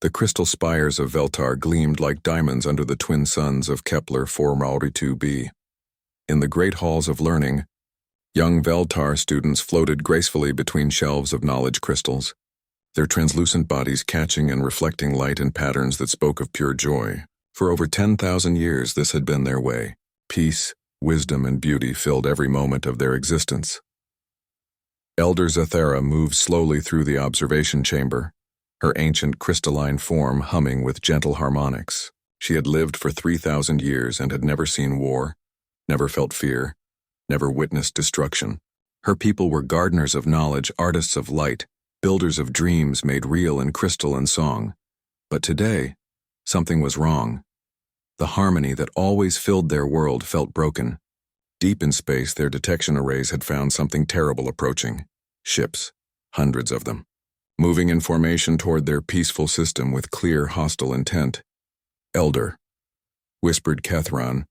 The crystal spires of Veltar gleamed like diamonds under the twin suns of Kepler 442b. In the great halls of learning, young Veltar students floated gracefully between shelves of knowledge crystals, their translucent bodies catching and reflecting light in patterns that spoke of pure joy. For over 10,000 years this had been their way. Peace, wisdom, and beauty filled every moment of their existence. Elder Zathara moved slowly through the observation chamber, her ancient crystalline form humming with gentle harmonics. She had lived for 3,000 years and had never seen war, never felt fear, never witnessed destruction. Her people were gardeners of knowledge, artists of light, builders of dreams made real in crystal and song. But today, something was wrong. The harmony that always filled their world felt broken. Deep in space, their detection arrays had found something terrible approaching. Ships, hundreds of them, moving in formation toward their peaceful system with clear, hostile intent. "Elder," whispered Kethran,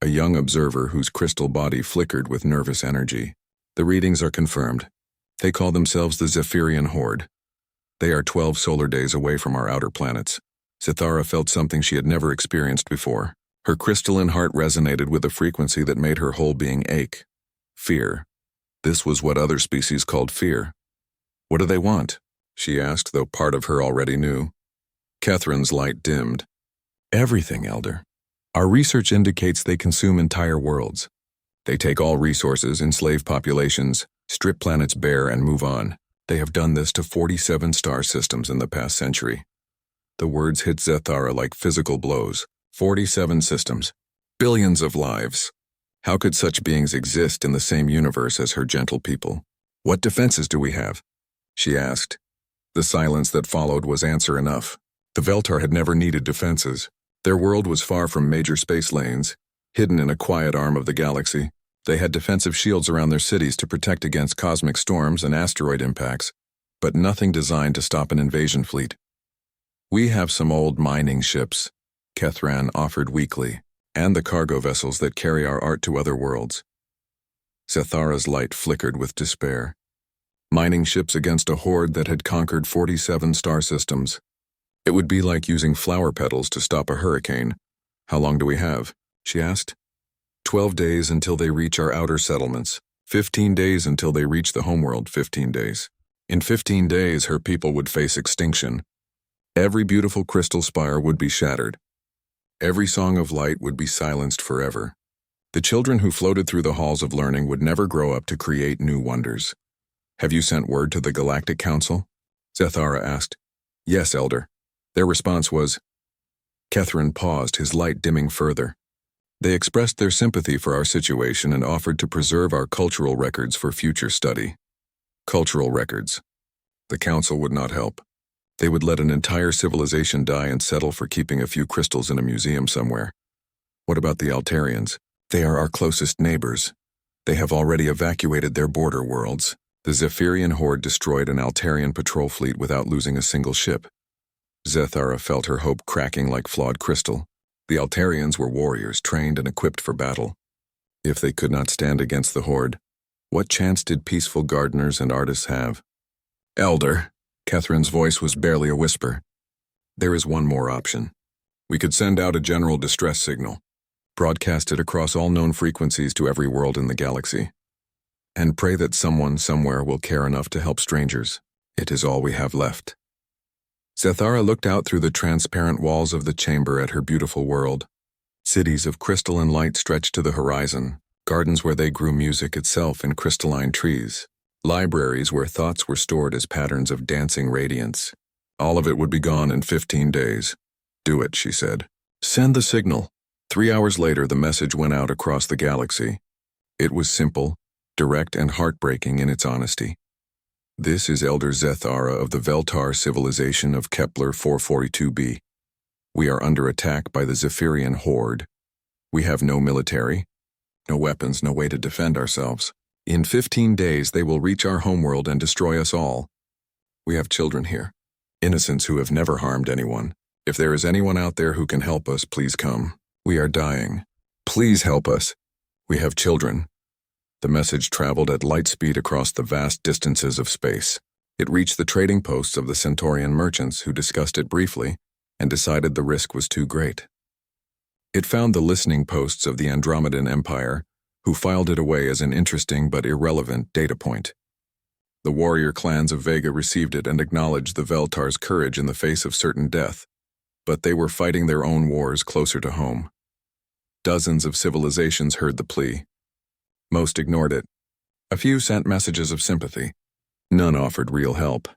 a young observer whose crystal body flickered with nervous energy. "The readings are confirmed. They call themselves the Zephyrian Horde. They are 12 solar days away from our outer planets." Zathara felt something she had never experienced before. Her crystalline heart resonated with a frequency that made her whole being ache. Fear. This was what other species called fear. "What do they want?" she asked, though part of her already knew. Catherine's light dimmed. "Everything, Elder. Our research indicates they consume entire worlds. They take all resources, enslave populations, strip planets bare, and move on. They have done this to 47 star systems in the past century." The words hit Zathara like physical blows. 47 systems. Billions of lives. How could such beings exist in the same universe as her gentle people? "What defenses do we have?" she asked. The silence that followed was answer enough. The Veltar had never needed defenses. Their world was far from major space lanes, hidden in a quiet arm of the galaxy. They had defensive shields around their cities to protect against cosmic storms and asteroid impacts, but nothing designed to stop an invasion fleet. "We have some old mining ships," Kethran offered weakly, "and the cargo vessels that carry our art to other worlds." Zathara's light flickered with despair. Mining ships against a horde that had conquered 47 star systems. It would be like using flower petals to stop a hurricane. "How long do we have?" she asked. 12 days until they reach our outer settlements. 15 days until they reach the homeworld. 15 days. In 15 days, her people would face extinction. Every beautiful crystal spire would be shattered. Every song of light would be silenced forever. The children who floated through the halls of learning would never grow up to create new wonders. "Have you sent word to the Galactic Council?" Zathara asked. "Yes, Elder." Their response was... Kethran paused, his light dimming further. "They expressed their sympathy for our situation and offered to preserve our cultural records for future study." Cultural records. The Council would not help. They would let an entire civilization die and settle for keeping a few crystals in a museum somewhere. "What about the Altarians? They are our closest neighbors. They have already evacuated their border worlds." The Zephyrian Horde destroyed an Altarian patrol fleet without losing a single ship. Zathara felt her hope cracking like flawed crystal. The Altarians were warriors trained and equipped for battle. If they could not stand against the Horde, what chance did peaceful gardeners and artists have? "Elder," Catherine's voice was barely a whisper. "There is one more option. We could send out a general distress signal, broadcast it across all known frequencies to every world in the galaxy, and pray that someone somewhere will care enough to help strangers. It is all we have left." Zathara looked out through the transparent walls of the chamber at her beautiful world. Cities of crystal and light stretched to the horizon, gardens where they grew music itself in crystalline trees. Libraries where thoughts were stored as patterns of dancing radiance. All of it would be gone in 15 days. "Do it," she said. "Send the signal." 3 hours later, the message went out across the galaxy. It was simple, direct, and heartbreaking in its honesty. "This is Elder Zathara of the Veltar civilization of Kepler 442b. We are under attack by the Zephyrian Horde. We have no military, no weapons, no way to defend ourselves. In 15 days, they will reach our homeworld and destroy us all. We have children here, innocents who have never harmed anyone. If there is anyone out there who can help us, please come. We are dying. Please help us. We have children." The message traveled at light speed across the vast distances of space. It reached the trading posts of the Centaurian merchants, who discussed it briefly and decided the risk was too great. It found the listening posts of the Andromedan Empire, who filed it away as an interesting but irrelevant data point. The warrior clans of Vega received it and acknowledged the Veltar's courage in the face of certain death, but they were fighting their own wars closer to home. Dozens of civilizations heard the plea. Most ignored it. A few sent messages of sympathy. None offered real help.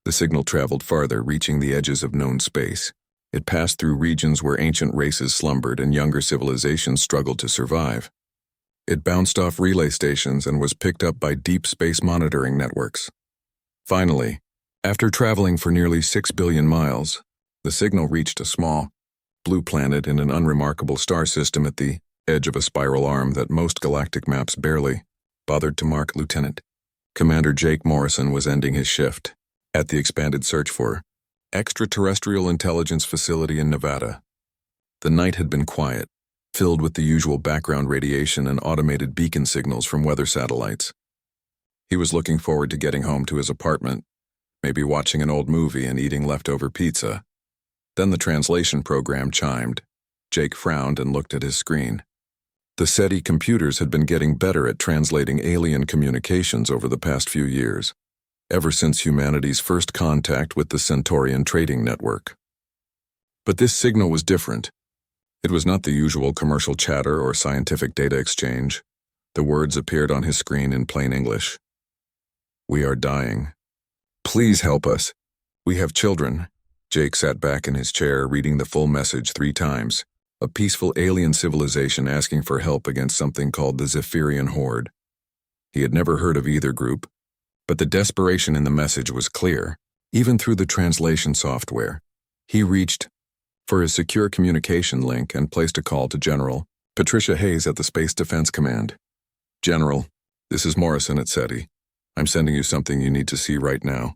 The signal traveled farther, reaching the edges of known space. It passed through regions where ancient races slumbered and younger civilizations struggled to survive. It bounced off relay stations and was picked up by deep space monitoring networks. Finally, after traveling for nearly 6 billion miles, the signal reached a small, blue planet in an unremarkable star system at the edge of a spiral arm that most galactic maps barely bothered to mark. Lieutenant Commander Jake Morrison was ending his shift at the expanded search for extraterrestrial intelligence facility in Nevada. The night had been quiet, filled with the usual background radiation and automated beacon signals from weather satellites. He was looking forward to getting home to his apartment, maybe watching an old movie and eating leftover pizza. Then the translation program chimed. Jake frowned and looked at his screen. The SETI computers had been getting better at translating alien communications over the past few years, ever since humanity's first contact with the Centaurian trading network. But this signal was different. It was not the usual commercial chatter or scientific data exchange. The words appeared on his screen in plain English. "We are dying. Please help us. We have children." Jake sat back in his chair, reading the full message 3 times. A peaceful alien civilization asking for help against something called the Zephyrian Horde. He had never heard of either group, but the desperation in the message was clear, even through the translation software. He reached for his secure communication link and placed a call to General Patricia Hayes at the Space Defense Command. "General, this is Morrison at SETI. I'm sending you something you need to see right now."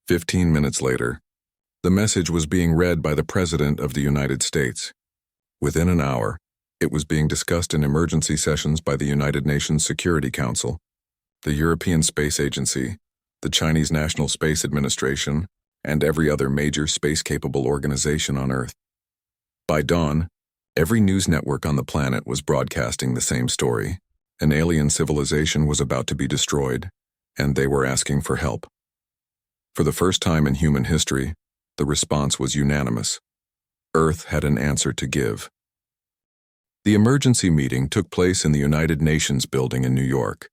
15 minutes later, the message was being read by the President of the United States. Within an hour, it was being discussed in emergency sessions by the United Nations Security Council, the European Space Agency, the Chinese National Space Administration, and every other major space-capable organization on Earth. By dawn, every news network on the planet was broadcasting the same story. An alien civilization was about to be destroyed, and they were asking for help. For the first time in human history, the response was unanimous. Earth had an answer to give. The emergency meeting took place in the United Nations building in New York.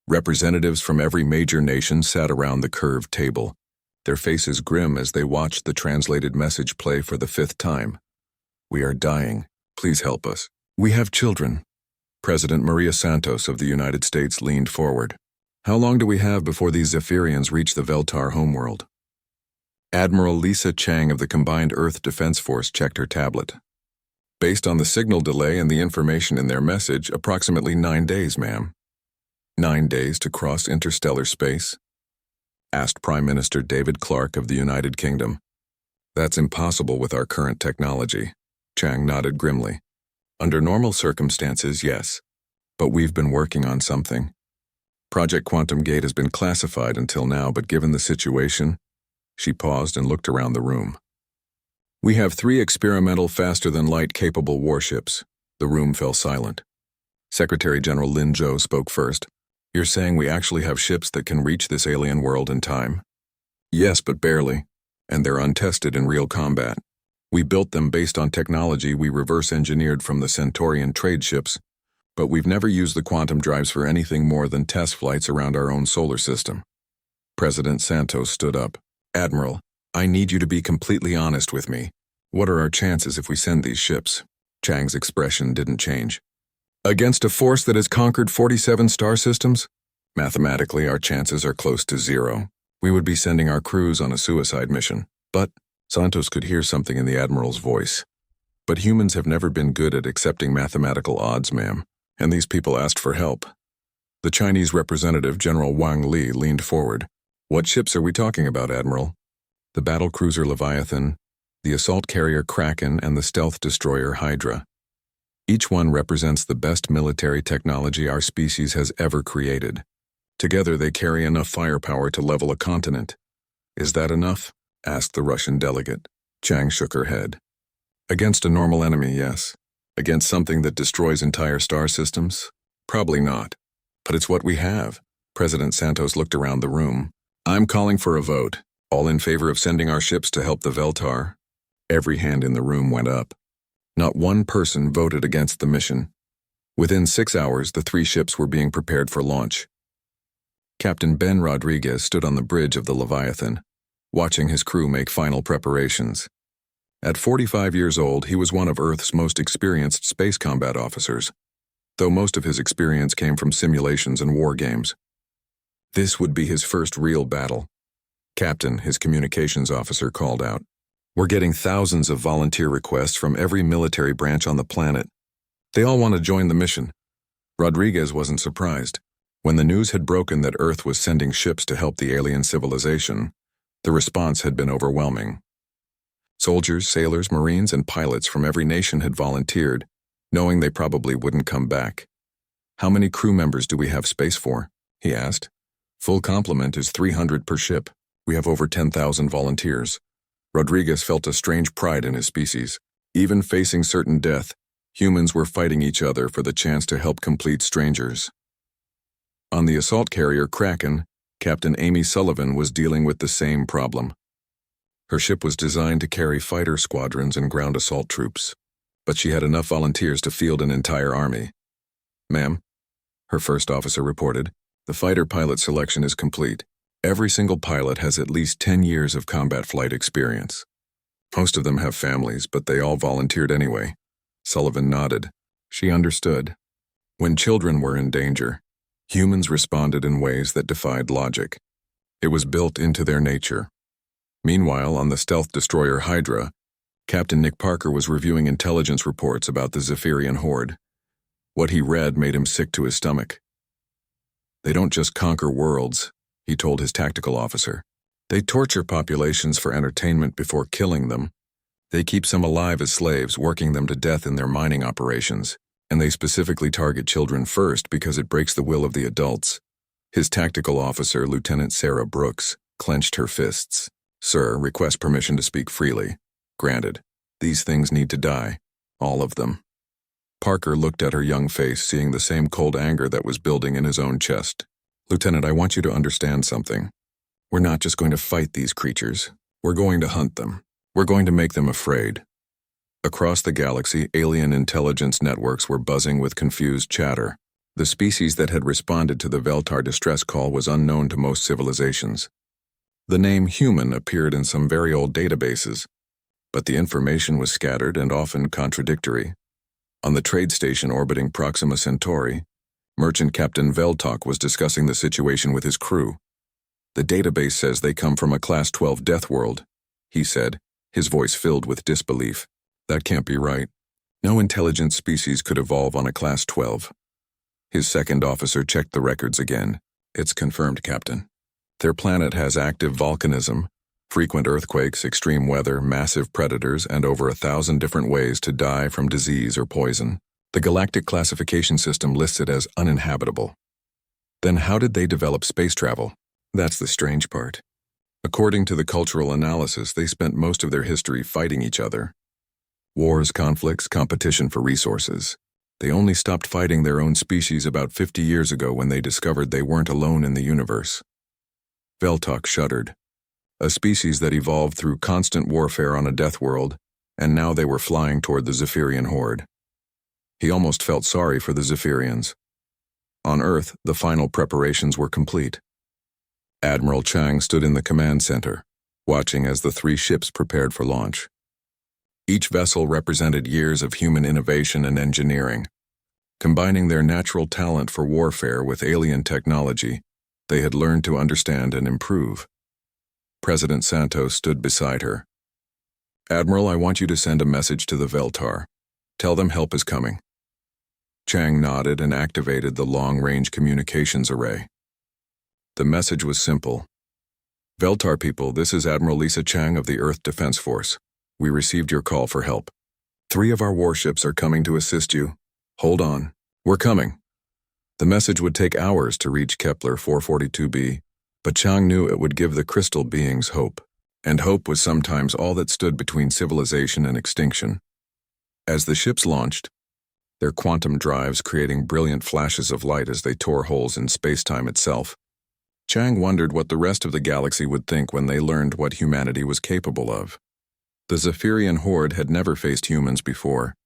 Representatives from every major nation sat around the curved table, their faces grim as they watched the translated message play for the 5th time. "We are dying. Please help us. We have children." President Maria Santos of the United States leaned forward. "How long do we have before these Zephyrians reach the Veltar homeworld?" Admiral Lisa Chang of the Combined Earth Defense Force checked her tablet. "Based on the signal delay and the information in their message, approximately 9 days, ma'am." 9 days to cross interstellar space? Asked Prime Minister David Clark of the United Kingdom. "That's impossible with our current technology." Chang nodded grimly. "Under normal circumstances, yes. But we've been working on something. Project Quantum Gate has been classified until now, but given the situation..." She paused and looked around the room. "We have 3 experimental faster-than-light capable warships." The room fell silent. Secretary General Lin Zhou spoke first. "You're saying we actually have ships that can reach this alien world in time?" "Yes, but barely. And they're untested in real combat. We built them based on technology we reverse-engineered from the Centaurian trade ships, but we've never used the quantum drives for anything more than test flights around our own solar system." President Santos stood up. "Admiral, I need you to be completely honest with me. What are our chances if we send these ships?" Chang's expression didn't change. "Against a force that has conquered 47 star systems? Mathematically, our chances are close to 0. We would be sending our crews on a suicide mission." But Santos could hear something in the Admiral's voice. "But humans have never been good at accepting mathematical odds, ma'am, and these people asked for help." The Chinese representative, General Wang Li, leaned forward. "What ships are we talking about, Admiral?" "The battlecruiser Leviathan, the assault carrier Kraken, and the stealth destroyer Hydra. Each one represents the best military technology our species has ever created. Together they carry enough firepower to level a continent. Is that enough? Asked the Russian delegate. Chang shook her head. Against a normal enemy, yes. Against something that destroys entire star systems? Probably not. But it's what we have. President Santos looked around the room. I'm calling for a vote. All in favor of sending our ships to help the Veltar? Every hand in the room went up. Not one person voted against the mission. Within 6 hours, the 3 ships were being prepared for launch. Captain Ben Rodriguez stood on the bridge of the Leviathan, watching his crew make final preparations. At 45 years old, he was one of Earth's most experienced space combat officers, though most of his experience came from simulations and war games. This would be his first real battle. Captain, his communications officer, called out. We're getting thousands of volunteer requests from every military branch on the planet. They all want to join the mission. Rodriguez wasn't surprised. When the news had broken that Earth was sending ships to help the alien civilization, the response had been overwhelming. Soldiers, sailors, Marines, and pilots from every nation had volunteered, knowing they probably wouldn't come back. How many crew members do we have space for? He asked. Full complement is 300 per ship. We have over 10,000 volunteers. Rodriguez felt a strange pride in his species. Even facing certain death, humans were fighting each other for the chance to help complete strangers. On the assault carrier Kraken, Captain Amy Sullivan was dealing with the same problem. Her ship was designed to carry fighter squadrons and ground assault troops, but she had enough volunteers to field an entire army. Ma'am, her first officer reported, the fighter pilot selection is complete. Every single pilot has at least 10 years of combat flight experience. Most of them have families, but they all volunteered anyway. Sullivan nodded. She understood. When children were in danger, humans responded in ways that defied logic. It was built into their nature. Meanwhile, on the stealth destroyer Hydra, Captain Nick Parker was reviewing intelligence reports about the Zephyrian horde. What he read made him sick to his stomach. They don't just conquer worlds, he told his tactical officer. They torture populations for entertainment before killing them. They keep some alive as slaves, working them to death in their mining operations, and they specifically target children first because it breaks the will of the adults. His tactical officer, Lieutenant Sarah Brooks, clenched her fists. Sir, request permission to speak freely. Granted. These things need to die. All of them. Parker looked at her young face, seeing the same cold anger that was building in his own chest. Lieutenant, I want you to understand something. We're not just going to fight these creatures. We're going to hunt them. We're going to make them afraid. Across the galaxy, alien intelligence networks were buzzing with confused chatter. The species that had responded to the Veltar distress call was unknown to most civilizations. The name human appeared in some very old databases, but the information was scattered and often contradictory. On the trade station orbiting Proxima Centauri, Merchant Captain Veltar was discussing the situation with his crew. The database says they come from a Class 12 death world, he said, his voice filled with disbelief. That can't be right. No intelligent species could evolve on a Class 12. His second officer checked the records again. It's confirmed, Captain. Their planet has active volcanism, frequent earthquakes, extreme weather, massive predators, and over 1,000 different ways to die from disease or poison. The Galactic classification system lists it as uninhabitable. Then how did they develop space travel? That's the strange part. According to the cultural analysis, they spent most of their history fighting each other. Wars, conflicts, competition for resources. They only stopped fighting their own species about 50 years ago when they discovered they weren't alone in the universe. Veltar shuddered. A species that evolved through constant warfare on a death world, and now they were flying toward the Zephyrian horde. He almost felt sorry for the Zephyrians. On Earth, the final preparations were complete. Admiral Chang stood in the command center, watching as the 3 ships prepared for launch. Each vessel represented years of human innovation and engineering. Combining their natural talent for warfare with alien technology, they had learned to understand and improve. President Santos stood beside her. Admiral, I want you to send a message to the Veltar. Tell them help is coming. Chang nodded and activated the long-range communications array. The message was simple. Veltar people, this is Admiral Lisa Chang of the Earth Defense Force. We received your call for help. 3 of our warships are coming to assist you. Hold on. We're coming. The message would take hours to reach Kepler 442b, but Chang knew it would give the crystal beings hope. And hope was sometimes all that stood between civilization and extinction. As the ships launched, their quantum drives creating brilliant flashes of light as they tore holes in space-time itself, Chang wondered what the rest of the galaxy would think when they learned what humanity was capable of. The Zephyrian horde had never faced humans before.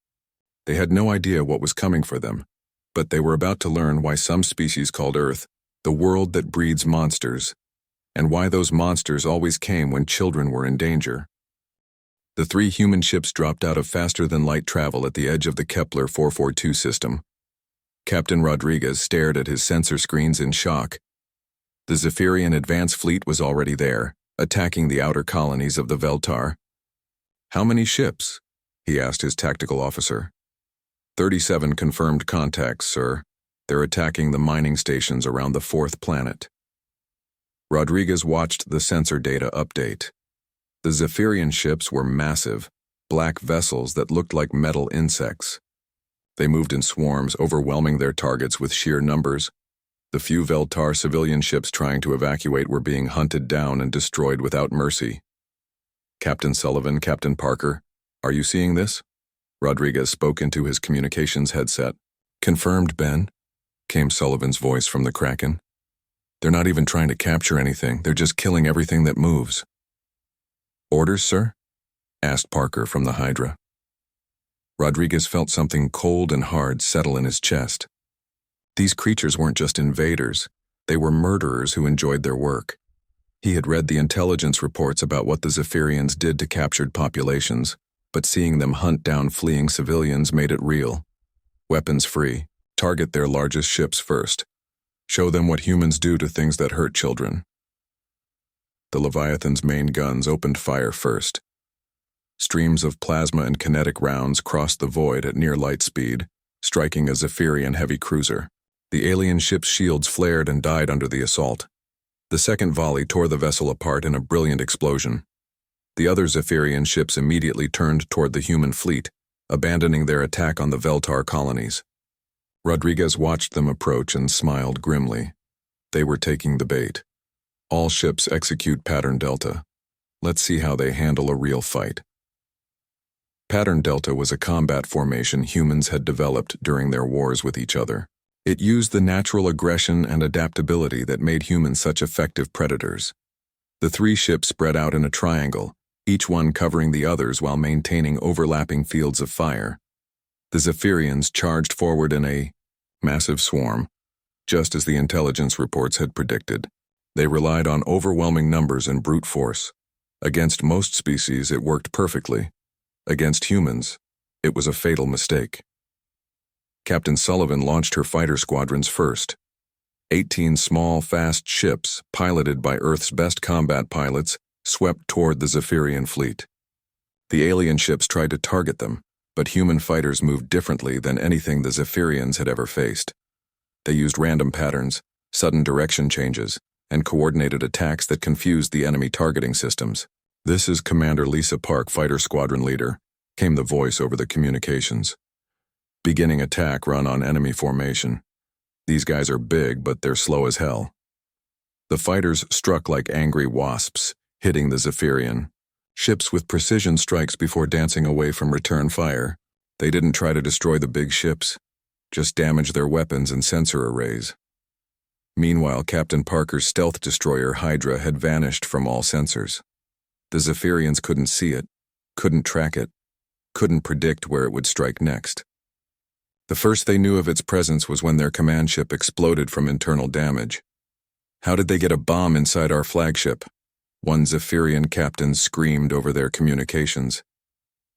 They had no idea what was coming for them, but they were about to learn why some species called Earth the world that breeds monsters, and why those monsters always came when children were in danger. The 3 human ships dropped out of faster-than-light travel at the edge of the Kepler 442 system. Captain Rodriguez stared at his sensor screens in shock. The Zephyrian advance fleet was already there, attacking the outer colonies of the Veltar. "How many ships?" he asked his tactical officer. 37 confirmed contacts, sir. They're attacking the mining stations around the 4th planet. Rodriguez watched the sensor data update. The Zephyrian ships were massive, black vessels that looked like metal insects. They moved in swarms, overwhelming their targets with sheer numbers. The few Veltar civilian ships trying to evacuate were being hunted down and destroyed without mercy. "Captain Sullivan, Captain Parker, are you seeing this?" Rodriguez spoke into his communications headset. "Confirmed, Ben," came Sullivan's voice from the Kraken. "They're not even trying to capture anything, they're just killing everything that moves." "Orders, sir?" asked Parker from the Hydra. Rodriguez felt something cold and hard settle in his chest. These creatures weren't just invaders, they were murderers who enjoyed their work. He had read the intelligence reports about what the Zephyrians did to captured populations, but seeing them hunt down fleeing civilians made it real. Weapons free, target their largest ships first. Show them what humans do to things that hurt children. The Leviathan's main guns opened fire first. Streams of plasma and kinetic rounds crossed the void at near light speed, striking a Zephyrian heavy cruiser. The alien ship's shields flared and died under the assault. The second volley tore the vessel apart in a brilliant explosion. The other Zephyrian ships immediately turned toward the human fleet, abandoning their attack on the Veltar colonies. Rodriguez watched them approach and smiled grimly. They were taking the bait. All ships execute Pattern Delta. Let's see how they handle a real fight. Pattern Delta was a combat formation humans had developed during their wars with each other. It used the natural aggression and adaptability that made humans such effective predators. The 3 ships spread out in a triangle, each one covering the others while maintaining overlapping fields of fire. The Zephyrians charged forward in a massive swarm, just as the intelligence reports had predicted. They relied on overwhelming numbers and brute force. Against most species, it worked perfectly. Against humans, it was a fatal mistake. Captain Sullivan launched her fighter squadrons first. 18 small, fast ships, piloted by Earth's best combat pilots, swept toward the Zephyrian fleet. The alien ships tried to target them, but human fighters moved differently than anything the Zephyrians had ever faced. They used random patterns, sudden direction changes, and coordinated attacks that confused the enemy targeting systems. "This is Commander Lisa Park, Fighter Squadron Leader," came the voice over the communications. "Beginning attack run on enemy formation. These guys are big, but they're slow as hell." The fighters struck like angry wasps, hitting the Zephyrian ships with precision strikes before dancing away from return fire. They didn't try to destroy the big ships, just damage their weapons and sensor arrays. Meanwhile, Captain Parker's stealth destroyer Hydra had vanished from all sensors. The Zephyrians couldn't see it, couldn't track it, couldn't predict where it would strike next. The first they knew of its presence was when their command ship exploded from internal damage. "How did they get a bomb inside our flagship?" one Zephyrian captain screamed over their communications.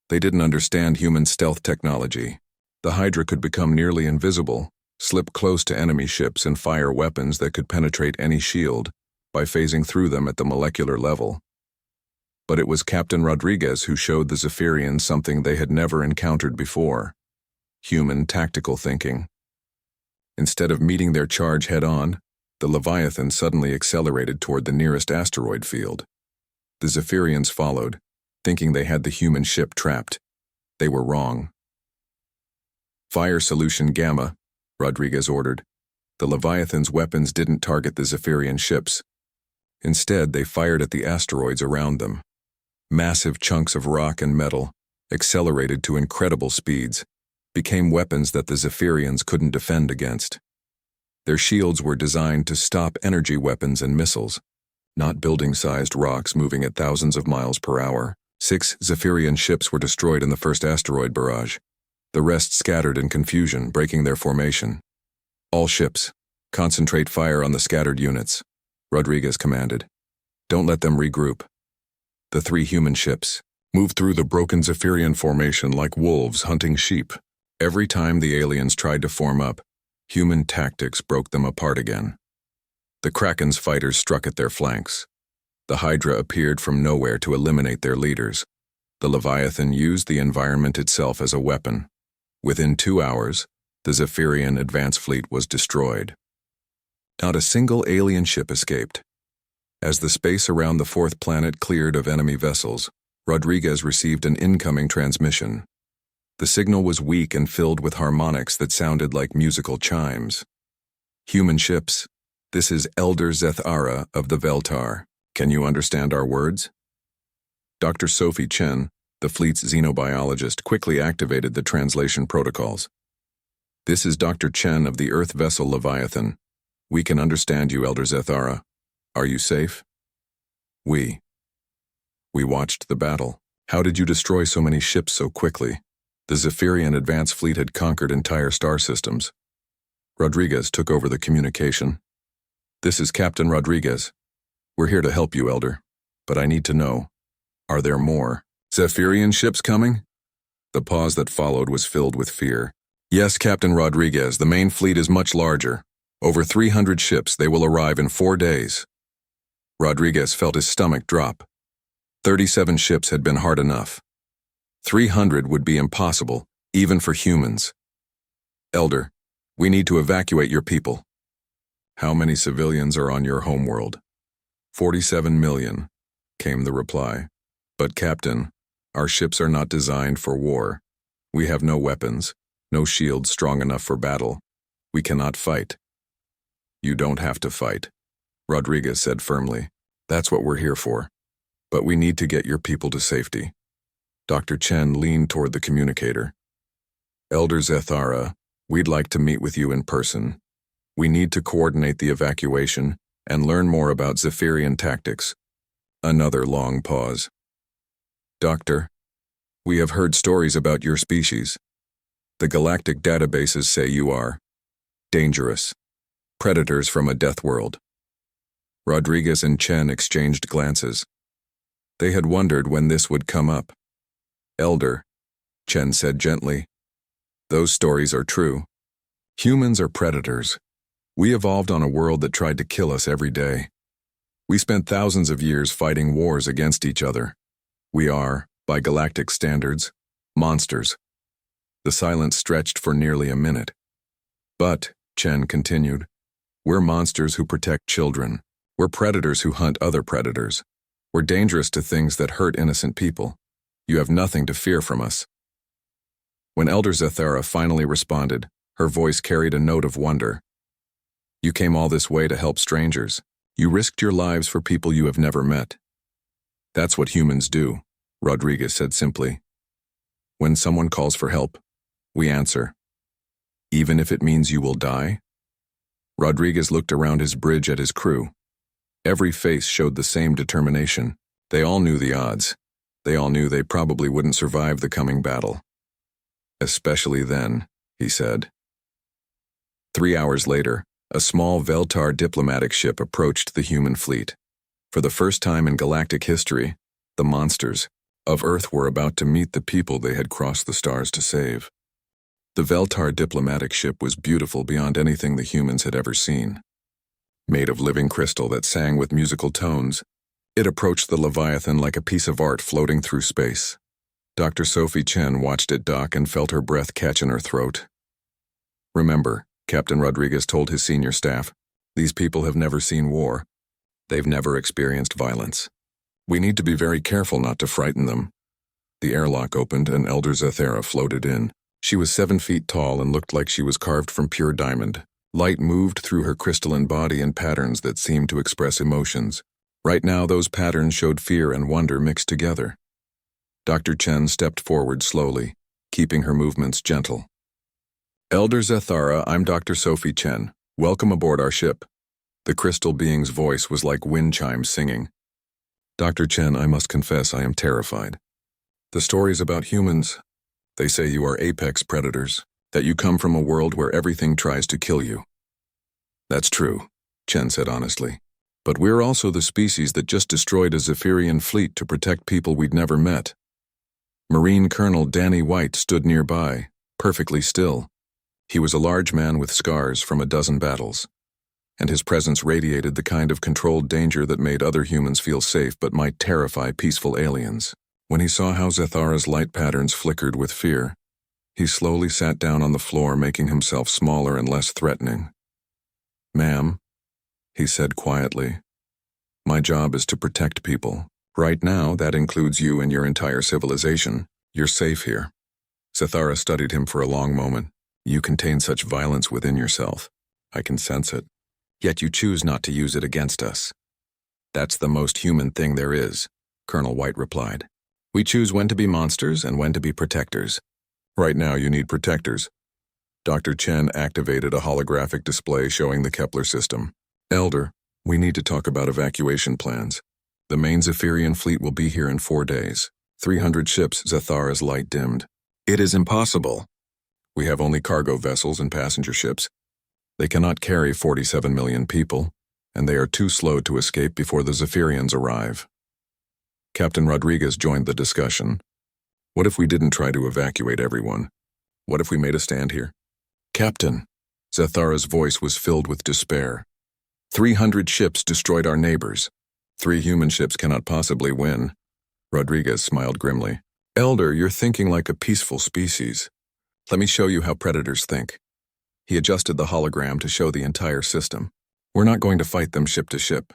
They didn't understand human stealth technology. The Hydra could become nearly invisible, slip close to enemy ships and fire weapons that could penetrate any shield by phasing through them at the molecular level. But it was Captain Rodriguez who showed the Zephyrians something they had never encountered before: human tactical thinking. Instead of meeting their charge head-on, the Leviathan suddenly accelerated toward the nearest asteroid field. The Zephyrians followed, thinking they had the human ship trapped. They were wrong. "Fire Solution Gamma," Rodriguez ordered. The Leviathan's weapons didn't target the Zephyrian ships. Instead, they fired at the asteroids around them. Massive chunks of rock and metal, accelerated to incredible speeds, became weapons that the Zephyrians couldn't defend against. Their shields were designed to stop energy weapons and missiles, not building-sized rocks moving at thousands of miles per hour. 6 Zephyrian ships were destroyed in the first asteroid barrage. The rest scattered in confusion, breaking their formation. All ships, concentrate fire on the scattered units, Rodriguez commanded. Don't let them regroup. The 3 human ships moved through the broken Zephyrian formation like wolves hunting sheep. Every time the aliens tried to form up, human tactics broke them apart again. The Kraken's fighters struck at their flanks. The Hydra appeared from nowhere to eliminate their leaders. The Leviathan used the environment itself as a weapon. Within 2 hours, the Zephyrian advance fleet was destroyed. Not a single alien ship escaped. As the space around the 4th planet cleared of enemy vessels, Rodriguez received an incoming transmission. The signal was weak and filled with harmonics that sounded like musical chimes. Human ships, this is Elder Zethara of the Veltar. Can you understand our words? Dr. Sophie Chen, the fleet's xenobiologist, quickly activated the translation protocols. This is Dr. Chen of the Earth vessel Leviathan. We can understand you, Elder Zethara. Are you safe? We watched the battle. How did you destroy so many ships so quickly? The Zephyrian advance fleet had conquered entire star systems. Rodriguez took over the communication. This is Captain Rodriguez. We're here to help you, Elder. But I need to know, are there more Zephyrian ships coming? The pause that followed was filled with fear. Yes, Captain Rodriguez, the main fleet is much larger. Over 300 ships, they will arrive in 4 days. Rodriguez felt his stomach drop. 37 ships had been hard enough. 300 would be impossible, even for humans. Elder, we need to evacuate your people. How many civilians are on your homeworld? 47 million, came the reply. But Captain, our ships are not designed for war. We have no weapons, no shields strong enough for battle. We cannot fight. You don't have to fight, Rodriguez said firmly. That's what we're here for. But we need to get your people to safety. Dr. Chen leaned toward the communicator. Elder Zethara, we'd like to meet with you in person. We need to coordinate the evacuation and learn more about Zephyrian tactics. Another long pause. Doctor, we have heard stories about your species. The Galactic databases say you are dangerous. Predators from a death world. Rodriguez and Chen exchanged glances. They had wondered when this would come up. Elder, Chen said gently, those stories are true. Humans are predators. We evolved on a world that tried to kill us every day. We spent thousands of years fighting wars against each other. We are, by galactic standards, monsters. The silence stretched for nearly a minute. But, Chen continued, we're monsters who protect children. We're predators who hunt other predators. We're dangerous to things that hurt innocent people. You have nothing to fear from us. When Elder Zethara finally responded, her voice carried a note of wonder. You came all this way to help strangers. You risked your lives for people you have never met. That's what humans do, Rodriguez said simply. When someone calls for help, we answer. Even if it means you will die? Rodriguez looked around his bridge at his crew. Every face showed the same determination. They all knew the odds. They all knew they probably wouldn't survive the coming battle. Especially then, he said. 3 hours later, a small Veltar diplomatic ship approached the human fleet. For the first time in galactic history, the monsters of Earth were about to meet the people they had crossed the stars to save. The Veltar diplomatic ship was beautiful beyond anything the humans had ever seen. Made of living crystal that sang with musical tones, it approached the Leviathan like a piece of art floating through space. Dr. Sophie Chen watched it dock and felt her breath catch in her throat. Remember, Captain Rodriguez told his senior staff, these people have never seen war. They've never experienced violence. We need to be very careful not to frighten them. The airlock opened and Elder Zethara floated in. She was 7 feet tall and looked like she was carved from pure diamond. Light moved through her crystalline body in patterns that seemed to express emotions. Right now, those patterns showed fear and wonder mixed together. Dr. Chen stepped forward slowly, keeping her movements gentle. Elder Zathara, I'm Dr. Sophie Chen. Welcome aboard our ship. The crystal being's voice was like wind chimes singing. Dr. Chen, I must confess I am terrified. The stories about humans, they say you are apex predators, that you come from a world where everything tries to kill you. That's true, Chen said honestly. But we're also the species that just destroyed a Zephyrian fleet to protect people we'd never met. Marine Colonel Danny White stood nearby, perfectly still. He was a large man with scars from a dozen battles, and his presence radiated the kind of controlled danger that made other humans feel safe but might terrify peaceful aliens. When he saw how Zathara's light patterns flickered with fear, he slowly sat down on the floor, making himself smaller and less threatening. Ma'am, he said quietly, my job is to protect people. Right now, that includes you and your entire civilization. You're safe here. Zathara studied him for a long moment. You contain such violence within yourself. I can sense it. Yet you choose not to use it against us. That's the most human thing there is, Colonel White replied. We choose when to be monsters and when to be protectors. Right now you need protectors. Dr. Chen activated a holographic display showing the Kepler system. Elder, we need to talk about evacuation plans. The main Zephyrian fleet will be here in 4 days. 300 ships, Zathara's light dimmed. It is impossible. We have only cargo vessels and passenger ships. They cannot carry 47 million people, and they are too slow to escape before the Zephyrians arrive. Captain Rodriguez joined the discussion. What if we didn't try to evacuate everyone? What if we made a stand here? Captain, Zathara's voice was filled with despair. 300 ships destroyed our neighbors. 3 human ships cannot possibly win. Rodriguez smiled grimly. Elder, you're thinking like a peaceful species. Let me show you how predators think. He adjusted the hologram to show the entire system. We're not going to fight them ship to ship.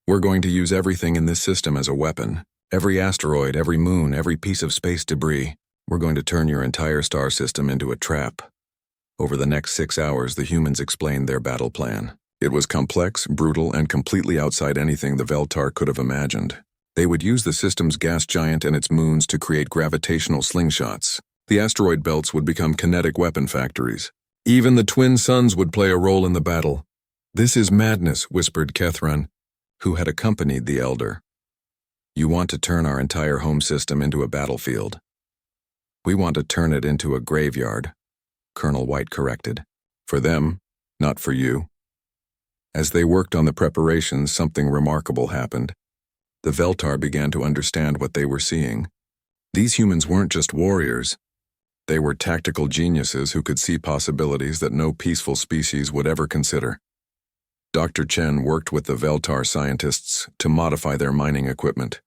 We're going to use everything in this system as a weapon. Every asteroid, every moon, every piece of space debris. We're going to turn your entire star system into a trap. Over the next 6 hours, the humans explained their battle plan. It was complex, brutal, and completely outside anything the Veltar could have imagined. They would use the system's gas giant and its moons to create gravitational slingshots. The asteroid belts would become kinetic weapon factories. Even the twin suns would play a role in the battle. This is madness, whispered Kethran, who had accompanied the Elder. You want to turn our entire home system into a battlefield. We want to turn it into a graveyard, Colonel White corrected. For them, not for you. As they worked on the preparations, something remarkable happened. The Veltar began to understand what they were seeing. These humans weren't just warriors. They were tactical geniuses who could see possibilities that no peaceful species would ever consider. Dr. Chen worked with the Veltar scientists to modify their mining equipment.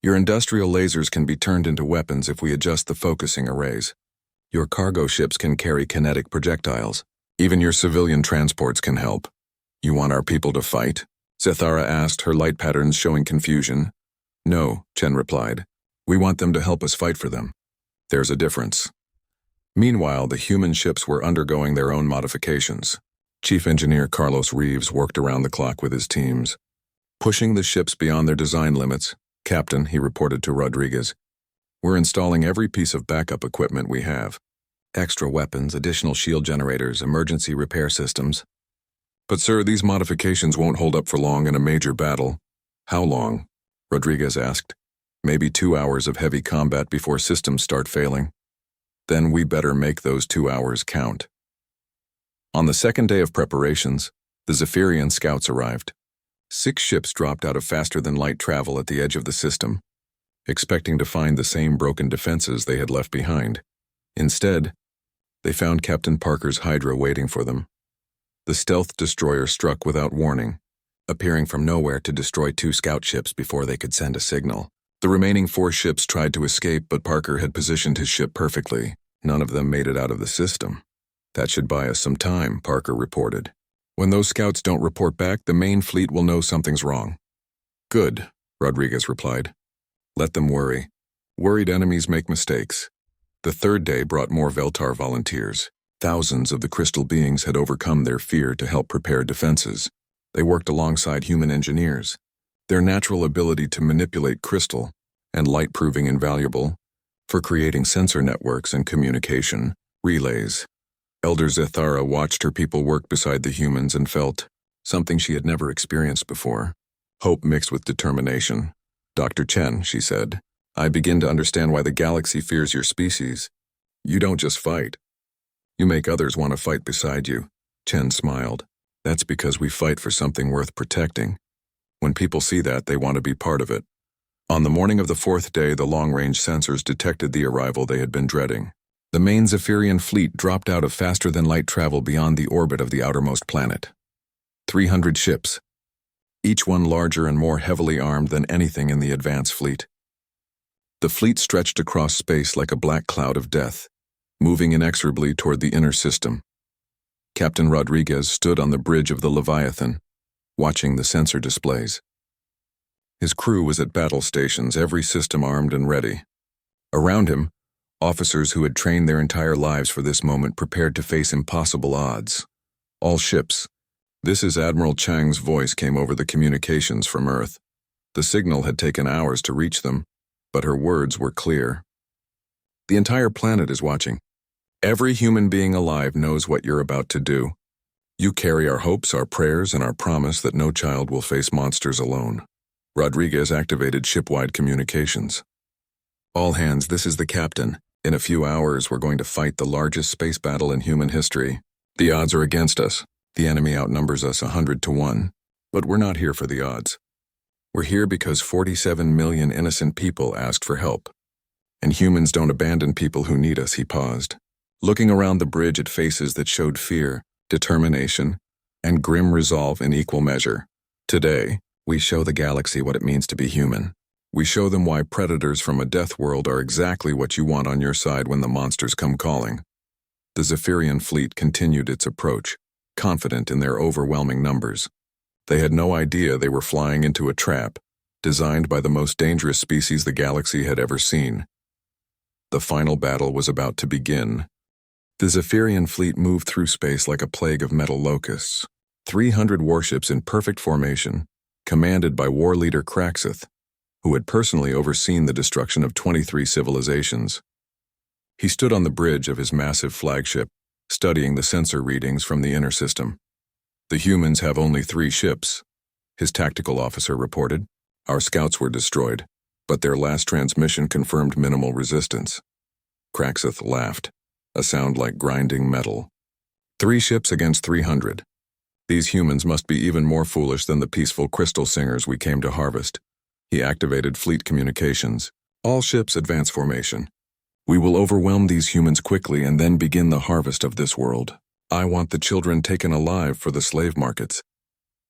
Your industrial lasers can be turned into weapons if we adjust the focusing arrays. Your cargo ships can carry kinetic projectiles. Even your civilian transports can help. You want our people to fight? Zathara asked, her light patterns showing confusion. No, Chen replied. We want them to help us fight for them. There's a difference. Meanwhile, the human ships were undergoing their own modifications. Chief Engineer Carlos Reeves worked around the clock with his teams, pushing the ships beyond their design limits. Captain, he reported to Rodriguez, we're installing every piece of backup equipment we have. Extra weapons, additional shield generators, emergency repair systems. But sir, these modifications won't hold up for long in a major battle. How long? Rodriguez asked. Maybe 2 hours of heavy combat before systems start failing. Then we better make those 2 hours count. On the second day of preparations, the Zephyrian scouts arrived. 6 ships dropped out of faster-than-light travel at the edge of the system, expecting to find the same broken defenses they had left behind. Instead, they found Captain Parker's Hydra waiting for them. The stealth destroyer struck without warning, appearing from nowhere to destroy 2 scout ships before they could send a signal. The remaining 4 ships tried to escape, but Parker had positioned his ship perfectly. None of them made it out of the system. That should buy us some time, Parker reported. When those scouts don't report back, the main fleet will know something's wrong. Good, Rodriguez replied. Let them worry. Worried enemies make mistakes. The third day brought more Veltar volunteers. Thousands of the crystal beings had overcome their fear to help prepare defenses. They worked alongside human engineers, their natural ability to manipulate crystal and light proving invaluable for creating sensor networks and communication relays. Elder Zethara watched her people work beside the humans and felt something she had never experienced before. Hope mixed with determination. "Dr. Chen," she said, "I begin to understand why the galaxy fears your species. You don't just fight. You make others want to fight beside you." Chen smiled. "That's because we fight for something worth protecting. When people see that, they want to be part of it." On the morning of the fourth day, the long-range sensors detected the arrival they had been dreading. The main Zephyrian fleet dropped out of faster-than-light travel beyond the orbit of the outermost planet. 300 ships, each one larger and more heavily armed than anything in the advance fleet. The fleet stretched across space like a black cloud of death, moving inexorably toward the inner system. Captain Rodriguez stood on the bridge of the Leviathan, watching the sensor displays. His crew was at battle stations, every system armed and ready. Around him, officers who had trained their entire lives for this moment prepared to face impossible odds. "All ships." This is Admiral Chang's voice came over the communications from Earth. The signal had taken hours to reach them, but her words were clear. "The entire planet is watching. Every human being alive knows what you're about to do. You carry our hopes, our prayers, and our promise that no child will face monsters alone." Rodriguez activated shipwide communications. "All hands, this is the captain. In a few hours, we're going to fight the largest space battle in human history. The odds are against us. The enemy outnumbers us 100 to 1. But we're not here for the odds. We're here because 47 million innocent people asked for help. And humans don't abandon people who need us," he paused, looking around the bridge at faces that showed fear, determination, and grim resolve in equal measure. "Today, we show the galaxy what it means to be human. We show them why predators from a death world are exactly what you want on your side when the monsters come calling." The Zephyrian fleet continued its approach, confident in their overwhelming numbers. They had no idea they were flying into a trap, designed by the most dangerous species the galaxy had ever seen. The final battle was about to begin. The Zephyrian fleet moved through space like a plague of metal locusts. 300 warships in perfect formation, commanded by war leader Kraxith, who had personally overseen the destruction of 23 civilizations. He stood on the bridge of his massive flagship, studying the sensor readings from the inner system. "The humans have only 3 ships," his tactical officer reported. "Our scouts were destroyed, but their last transmission confirmed minimal resistance." Kraxith laughed, a sound like grinding metal. 3 ships against 300. These humans must be even more foolish than the peaceful crystal singers we came to harvest. He activated fleet communications. "All ships advance formation. We will overwhelm these humans quickly and then begin the harvest of this world. I want the children taken alive for the slave markets."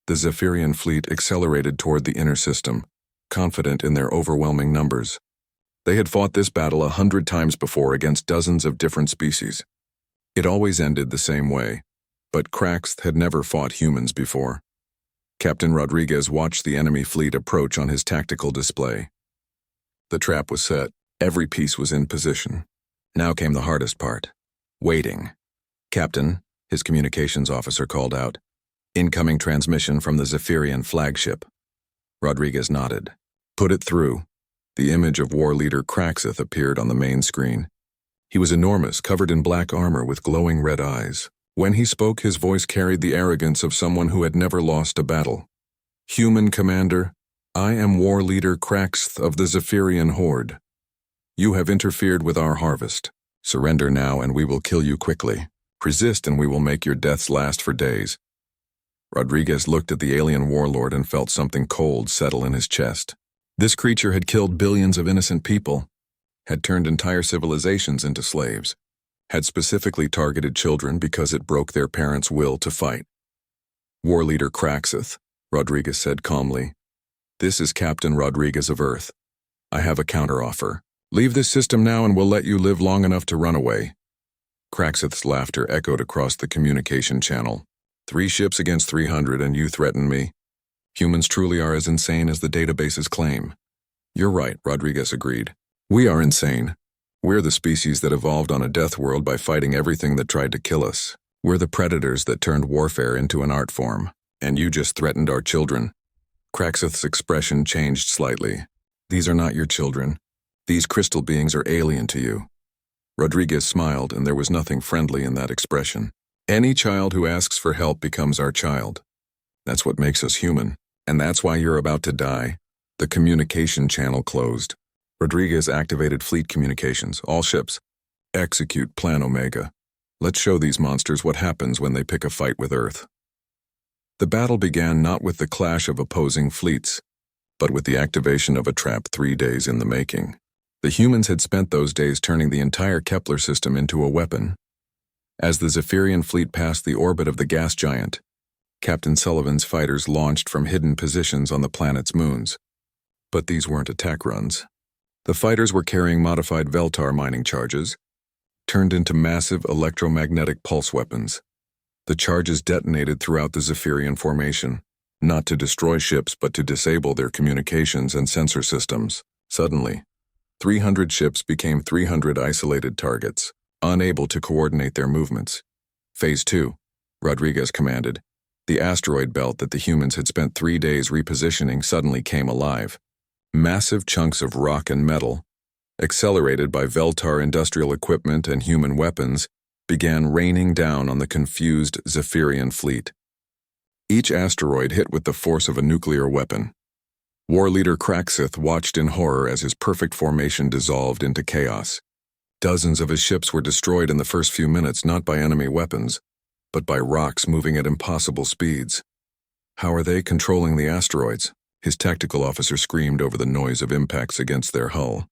The Zephyrian fleet accelerated toward the inner system, confident in their overwhelming numbers. They had fought this battle 100 times before against dozens of different species. It always ended the same way, but Kraxith had never fought humans before. Captain Rodriguez watched the enemy fleet approach on his tactical display. The trap was set. Every piece was in position. Now came the hardest part. Waiting. "Captain," his communications officer called out. "Incoming transmission from the Zephyrian flagship." Rodriguez nodded. "Put it through." The image of war leader Kraxith appeared on the main screen. He was enormous, covered in black armor with glowing red eyes. When he spoke, his voice carried the arrogance of someone who had never lost a battle. "Human commander, I am war leader Kraxith of the Zephyrian horde. You have interfered with our harvest. Surrender now and we will kill you quickly. Resist and we will make your deaths last for days." Rodriguez looked at the alien warlord and felt something cold settle in his chest. This creature had killed billions of innocent people, had turned entire civilizations into slaves, had specifically targeted children because it broke their parents' will to fight. "War leader Kraxith," Rodriguez said calmly. "This is Captain Rodriguez of Earth. I have a counteroffer. Leave this system now and we'll let you live long enough to run away." Kraxith's laughter echoed across the communication channel. 3 ships against 300 and you threaten me? Humans truly are as insane as the databases claim." "You're right," Rodriguez agreed. "We are insane. We're the species that evolved on a death world by fighting everything that tried to kill us. We're the predators that turned warfare into an art form. And you just threatened our children. Kraxith's expression changed slightly. These are not your children. These crystal beings are alien to you. Rodriguez smiled, and there was nothing friendly in that expression. Any child who asks for help becomes our child. That's what makes us human. And that's why you're about to die. The communication channel closed. Rodriguez activated fleet communications, all ships. Execute Plan Omega. Let's show these monsters what happens when they pick a fight with Earth. The battle began not with the clash of opposing fleets, but with the activation of a trap 3 days in the making. The humans had spent those days turning the entire Kepler system into a weapon. As the Zephyrian fleet passed the orbit of the gas giant, Captain Sullivan's fighters launched from hidden positions on the planet's moons. But these weren't attack runs. The fighters were carrying modified Veltar mining charges, turned into massive electromagnetic pulse weapons. The charges detonated throughout the Zephyrian formation, not to destroy ships but to disable their communications and sensor systems. Suddenly, 300 ships became 300 isolated targets, unable to coordinate their movements. Phase 2, Rodriguez commanded. The asteroid belt that the humans had spent 3 days repositioning suddenly came alive. Massive chunks of rock and metal, accelerated by Veltar industrial equipment and human weapons, began raining down on the confused Zephyrian fleet. Each asteroid hit with the force of a nuclear weapon. War leader Kraxith watched in horror as his perfect formation dissolved into chaos. Dozens of his ships were destroyed in the first few minutes not by enemy weapons, but by rocks moving at impossible speeds. How are they controlling the asteroids? His tactical officer screamed over the noise of impacts against their hull.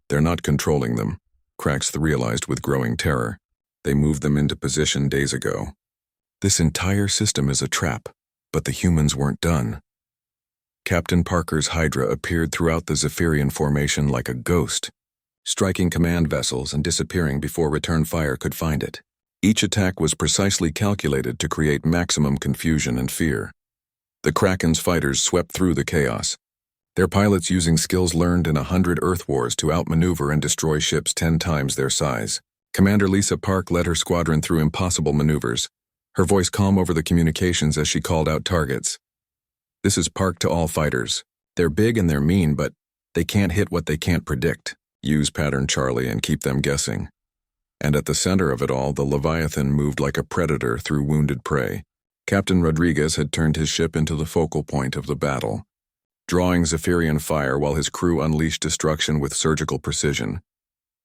They're not controlling them, Kraxith realized with growing terror. They moved them into position days ago. This entire system is a trap, but the humans weren't done. Captain Parker's Hydra appeared throughout the Zephyrian formation like a ghost, striking command vessels and disappearing before return fire could find it. Each attack was precisely calculated to create maximum confusion and fear. The Kraken's fighters swept through the chaos, their pilots using skills learned in 100 Earth wars to outmaneuver and destroy ships 10 times their size. Commander Lisa Park led her squadron through impossible maneuvers, her voice calm over the communications as she called out targets. This is Park to all fighters. They're big and they're mean, but they can't hit what they can't predict. Use pattern Charlie and keep them guessing. And at the center of it all, the Leviathan moved like a predator through wounded prey. Captain Rodriguez had turned his ship into the focal point of the battle, drawing Zephyrian fire while his crew unleashed destruction with surgical precision.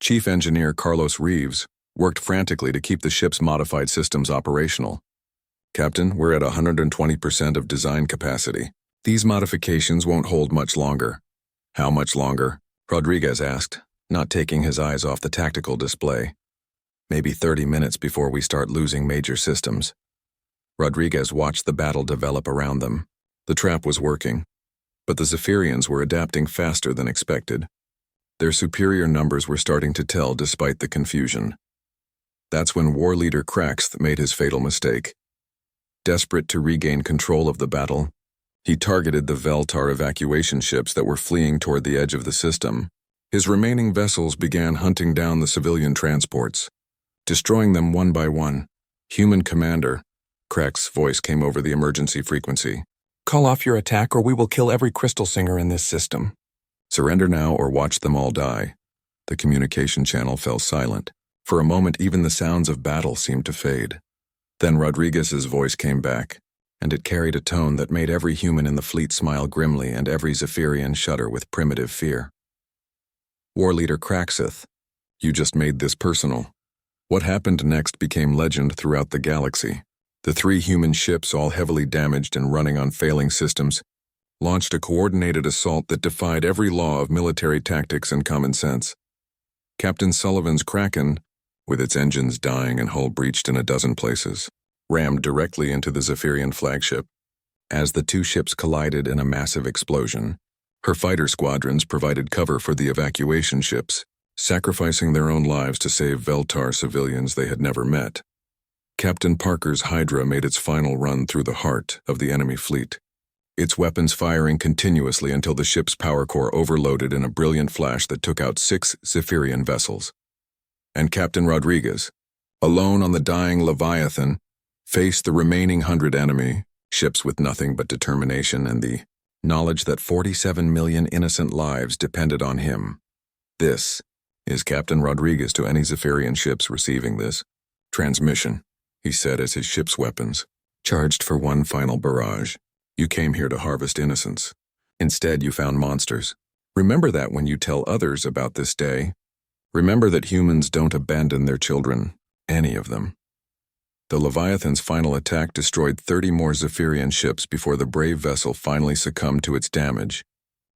Chief Engineer Carlos Reeves worked frantically to keep the ship's modified systems operational. Captain, we're at 120% of design capacity. These modifications won't hold much longer. How much longer? Rodriguez asked, not taking his eyes off the tactical display. Maybe 30 minutes before we start losing major systems. Rodriguez watched the battle develop around them. The trap was working, but the Zephyrians were adapting faster than expected. Their superior numbers were starting to tell despite the confusion. That's when war leader Kraxith made his fatal mistake. Desperate to regain control of the battle, he targeted the Veltar evacuation ships that were fleeing toward the edge of the system. His remaining vessels began hunting down the civilian transports, destroying them one by one. Human commander, Kraxith's voice came over the emergency frequency. Call off your attack or we will kill every crystal singer in this system. Surrender now or watch them all die. The communication channel fell silent. For a moment, even the sounds of battle seemed to fade. Then Rodriguez's voice came back, and it carried a tone that made every human in the fleet smile grimly and every Zephyrian shudder with primitive fear. War leader Kraxith, you just made this personal. What happened next became legend throughout the galaxy. The 3 human ships, all heavily damaged and running on failing systems, launched a coordinated assault that defied every law of military tactics and common sense. Captain Sullivan's Kraken, with its engines dying and hull breached in a dozen places, rammed directly into the Zephyrian flagship. As the 2 ships collided in a massive explosion, her fighter squadrons provided cover for the evacuation ships, sacrificing their own lives to save Veltar civilians they had never met. Captain Parker's Hydra made its final run through the heart of the enemy fleet, its weapons firing continuously until the ship's power core overloaded in a brilliant flash that took out 6 Zephyrian vessels. And Captain Rodriguez, alone on the dying Leviathan, faced the remaining 100 enemy ships with nothing but determination and the knowledge that 47 million innocent lives depended on him. This is Captain Rodriguez to any Zephyrian ships receiving this transmission, he said as his ship's weapons charged for one final barrage. You came here to harvest innocence. Instead, you found monsters. Remember that when you tell others about this day. Remember that humans don't abandon their children, any of them. The Leviathan's final attack destroyed 30 more Zephyrian ships before the brave vessel finally succumbed to its damage.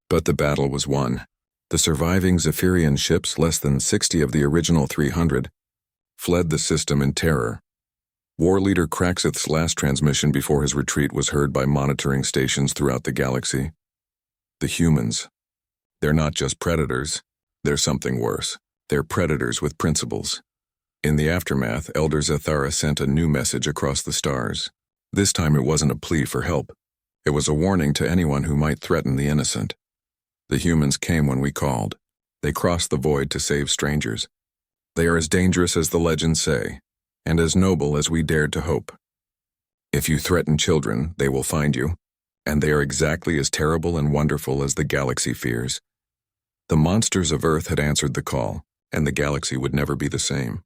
But the battle was won. The surviving Zephyrian ships, less than 60 of the original 300, fled the system in terror. War leader Kraxith's last transmission before his retreat was heard by monitoring stations throughout the galaxy. The humans. They're not just predators. They're something worse. They're predators with principles. In the aftermath, Elder Zathara sent a new message across the stars. This time it wasn't a plea for help. It was a warning to anyone who might threaten the innocent. The humans came when we called. They crossed the void to save strangers. They are as dangerous as the legends say, and as noble as we dared to hope. If you threaten children, they will find you, and they are exactly as terrible and wonderful as the galaxy fears. The monsters of Earth had answered the call, and the galaxy would never be the same.